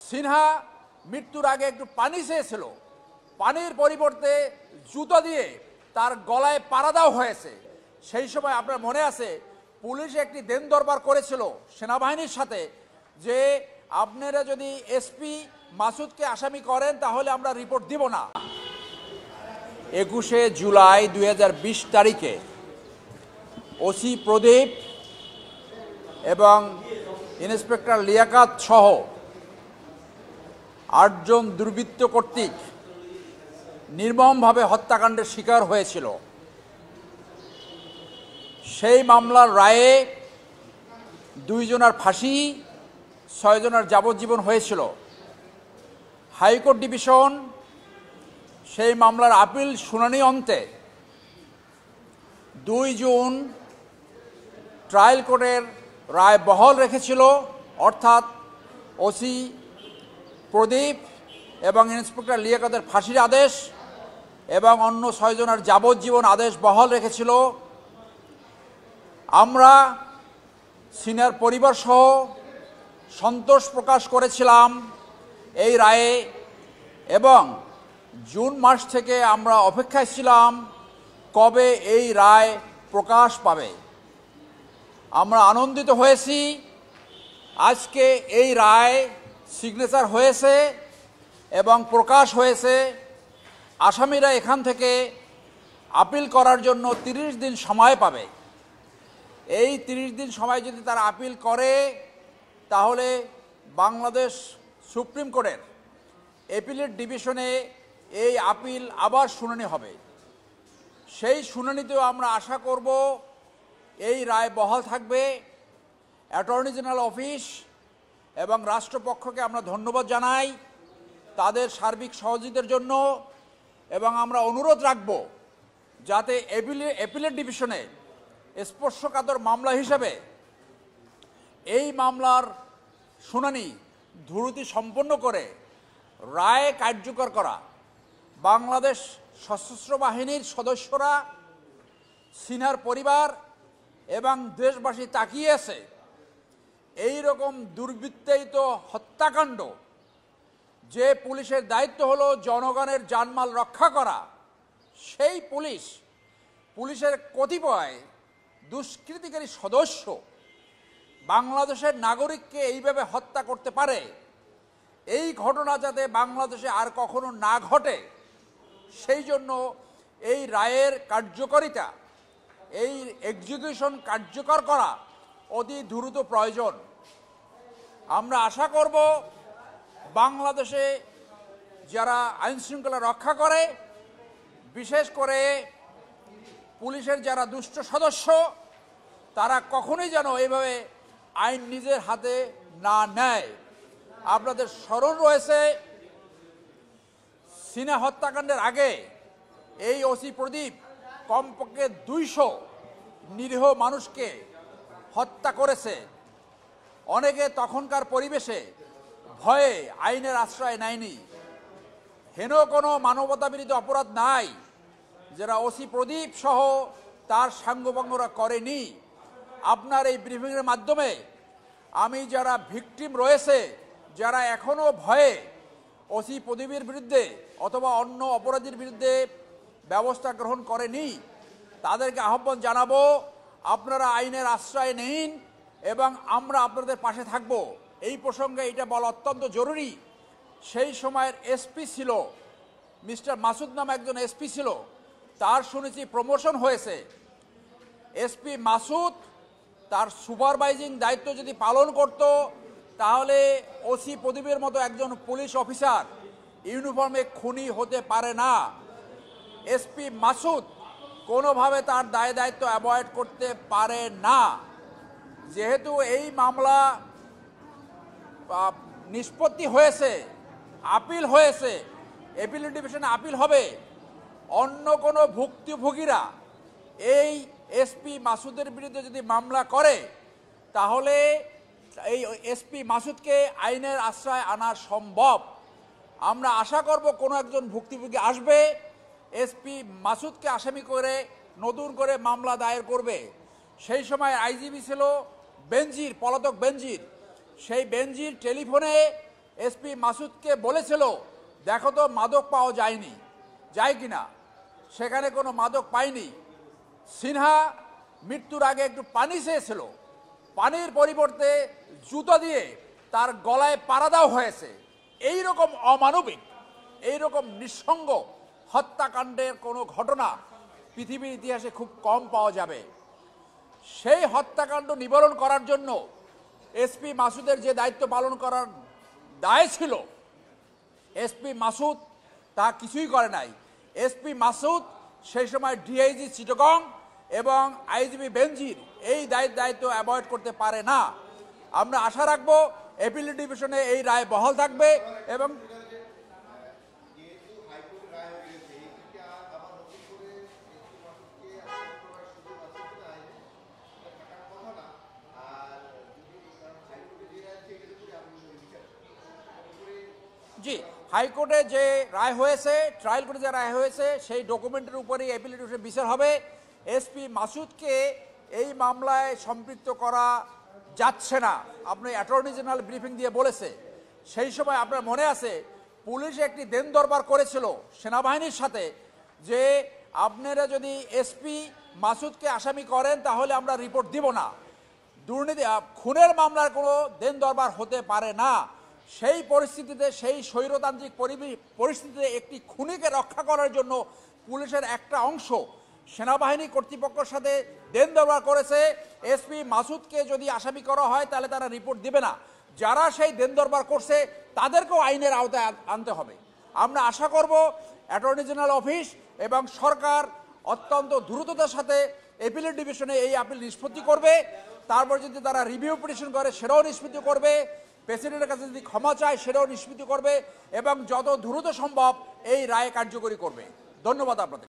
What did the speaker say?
সিনহা মৃত্যুর আগে একটু পানি চেয়েছিল, পানির পরিবর্তে জুতো দিয়ে তার গলায় পাড়া দেওয়া হয়েছে। সেই সময় আপনার মনে আছে পুলিশ একটি দেন দরবার করেছিল সেনাবাহিনীর সাথে যে আপনারা যদি এসপি মাসুদকে আসামি করেন তাহলে আমরা রিপোর্ট দিব না। 21শে জুলাই 2020 তারিখে ওসি প্রদীপ এবং ইন্সপেক্টর লিয়াকাত সহ 8 জন দুর্বৃত্ত কর্তৃক নির্মমভাবে হত্যাকাণ্ডের শিকার হয়েছিল। সেই মামলার রায়ে 2 জনের ফাঁসি, 6 জনের যাবজ্জীবন হয়েছিল। হাইকোর্ট ডিভিশন সেই মামলার আপিল শুনানি অন্তে 2 জুন ট্রায়াল কোর্টের রায় বহাল রেখেছিল, অর্থাৎ ওসি প্রদীপ এবং ইন্সপেক্টর লিয়াকাতের ফাঁসির আদেশ এবং অন্য 6 জনের যাবজ্জীবন আদেশ বহাল রেখেছিল। আমরা সিনিয়র পরিবার সহ সন্তোষ প্রকাশ করেছিলাম এই রায়ে এবং জুন মাস থেকে আমরা অপেক্ষায় ছিলাম কবে এই রায় প্রকাশ পাবে। আমরা আনন্দিত হয়েছি আজকে এই রায় সিগনেচার হয়েছে এবং প্রকাশ হয়েছে। আসামিরা এখান থেকে আপিল করার জন্য 30 দিন সময় পাবে। এই 30 দিন সময় যদি তারা আপিল করে তাহলে বাংলাদেশ সুপ্রিম কোর্টের অ্যাপিলেট ডিভিশনে এই আপিল আবার শুনানি হবে। সেই শুনানিতেও আমরা আশা করব এই রায় বহাল থাকবে। অ্যাটর্নি জেনারেল অফিস এবং রাষ্ট্রপক্ষকে আমরা ধন্যবাদ জানাই তাদের সার্বিক সহযোগিতার জন্য এবং আমরা অনুরোধ রাখব যাতে অ্যাপিলেট ডিভিশনে স্পর্শকাতর মামলা হিসেবে এই মামলার শুনানি দ্রুত সম্পন্ন করে রায় কার্যকর করা। বাংলাদেশ সশস্ত্র বাহিনীর সদস্যরা, সিনহার পরিবার এবং দেশবাসী তাকিয়ে আছে এই রকম দুর্বৃত্তায়িত হত্যাকাণ্ড, যে পুলিশের দায়িত্ব হলো জনগণের জানমাল রক্ষা করা, সেই পুলিশের কতিপয় দুষ্কৃতিকারী সদস্য বাংলাদেশের নাগরিককে এইভাবে হত্যা করতে পারে, এই ঘটনা যাতে বাংলাদেশে আর কখনো না ঘটে সেই জন্য এই রায়ের কার্যকারিতা, এই এক্সিকিউশন কার্যকর করা অতি দ্রুত প্রয়োজন। আমরা আশা করব বাংলাদেশে যারা আইনশৃঙ্খলা রক্ষা করে, বিশেষ করে পুলিশের যারা দুষ্ট সদস্য, তারা কখনোই যেন এইভাবে আইন নিজের হাতে না নেয়। আপনাদের স্মরণ রয়েছে সিনহা হত্যাকাণ্ডের আগে এই ওসি প্রদীপ কমপক্ষে 200 নিরীহ মানুষকে হত্যা করেছে। অনেকে তখনকার পরিবেশে ভয়ে আইনের আশ্রয় নেয়নি। হেন কোনো মানবতাবিরোধী অপরাধ নাই যারা ওসি প্রদীপ সহ তার সাঙ্গপাঙ্গরা করেনি। আপনার এই ব্রিফিংয়ের মাধ্যমে আমি যারা ভিকটিম রয়েছে, যারা এখনো ভয়ে ওসি প্রদীপের বিরুদ্ধে অথবা অন্য অপরাধীর বিরুদ্ধে ব্যবস্থা গ্রহণ করেনি, তাদেরকে আহ্বান জানাবো আপনারা আইনের আশ্রয় নিন এবং আমরা আপনাদের পাশে থাকব। এই প্রসঙ্গে এটা বলা অত্যন্ত জরুরি। সেই সময়ের এসপি ছিল মিস্টার মাসুদ নামে একজন এসপি ছিল, তার শুনেছি প্রমোশন হয়েছে। এসপি মাসুদ তার সুপারভাইজিং দায়িত্ব যদি পালন করত তাহলে ওসি প্রদীপের মতো একজন পুলিশ অফিসার ইউনিফর্মে খুনি হতে পারে না। এসপি মাসুদ কোনোভাবে তার দায়িত্ব অ্যাভয়েড করতে পারে না। যেহেতু এই মামলা নিষ্পত্তি হয়েছে, আপিল হয়েছে, অ্যাপিলেট ডিভিশনে আপিল হবে, অন্য কোনো ভুক্তভোগীরা এই এসপি মাসুদের বিরুদ্ধে যদি মামলা করে তাহলে এই এসপি মাসুদকে আইনের আশ্রয় আনা সম্ভব। আমরা আশা করব কোনো একজন ভুক্তভোগী আসবে, এসপি মাসুদকে আসামি করে নতুন করে মামলা দায়ের করবে। সেই সময় আইজিপি ছিল বেনজির, পলাতক বেনজির। সেই বেনজির টেলিফোনে এসপি মাসুদকে বলেছিল দেখো তো মাদক পাওয়া যায়নি, যায় কিনা, সেখানে কোনো মাদক পায়নি। সিনহা মৃত্যুর আগে একটু পানি চেয়েছিল, পানির পরিবর্তে জুতো দিয়ে তার গলায় পাড়া দেওয়া হয়েছে। এই রকম অমানবিক, এই রকম নিঃসঙ্গ হত্যাকাণ্ডের কোনো ঘটনা পৃথিবীর ইতিহাসে খুব কম পাওয়া যাবে। সেই হত্যাকাণ্ড নিবারণ করার জন্য এসপি মাসুদের যে দায়িত্ব পালন করার দায় ছিল, এসপি মাসুদ তা কিছুই করে নাই। এসপি মাসুদ সেই সময় ডিআইজি চিটাগং এবং আইজিপি বেনজির এই দায়িত্ব অ্যাভয়েড করতে পারে না। আমরা আশা রাখবো অ্যাপিলেট ডিভিশনে এই রায় বহাল থাকবে এবং জি, হাইকোর্টে যে রায় হয়েছে, ট্রায়াল কোর্টে যে রায় হয়েছে, সেই ডকুমেন্টের উপরেই অ্যাপিলেট ডিভিশনে বিচার হবে। এসপি মাসুদকে এই মামলায় সম্পৃক্ত করা যাচ্ছে না, আপনি অ্যাটর্নি জেনারেল ব্রিফিং দিয়ে বলেছে। সেই সময় আপনার মনে আছে পুলিশ একটি দেন দরবার করেছিল সেনাবাহিনীর সাথে যে আপনারা যদি এসপি মাসুদকে আসামি করেন তাহলে আমরা রিপোর্ট দিব না। দুর্নীতি খুনের মামলার কোনো দেন দরবার হতে পারে না। সেই পরিস্থিতিতে, সেই স্বৈরতান্ত্রিক পরিস্থিতিতে একটি খুনিকে রক্ষা করার জন্য পুলিশের একটা অংশ সেনাবাহিনী কর্তৃপক্ষের সাথে দেন দরবার করেছে। এসপি মাসুদকে যদি আসামি করা হয় তাহলে তারা রিপোর্ট দিবে না। যারা সেই দেন দরবার করছে তাদেরকেও আইনের আওতায় আনতে হবে। আমরা আশা করব অ্যাটর্নি জেনারেল অফিস এবং সরকার অত্যন্ত দ্রুততার সাথে অ্যাপিলেট ডিভিশনে এই আপিল নিষ্পত্তি করবে। তারপর যদি তারা রিভিউ পিটিশন করে সেটাও নিষ্পত্তি করবে, প্রেসিডেন্টের কাছে যদি ক্ষমা চায় সেটাও নিষ্পত্তি করবে এবং যত দ্রুত সম্ভব এই রায় কার্যকরী করবে। ধন্যবাদ আপনাদের।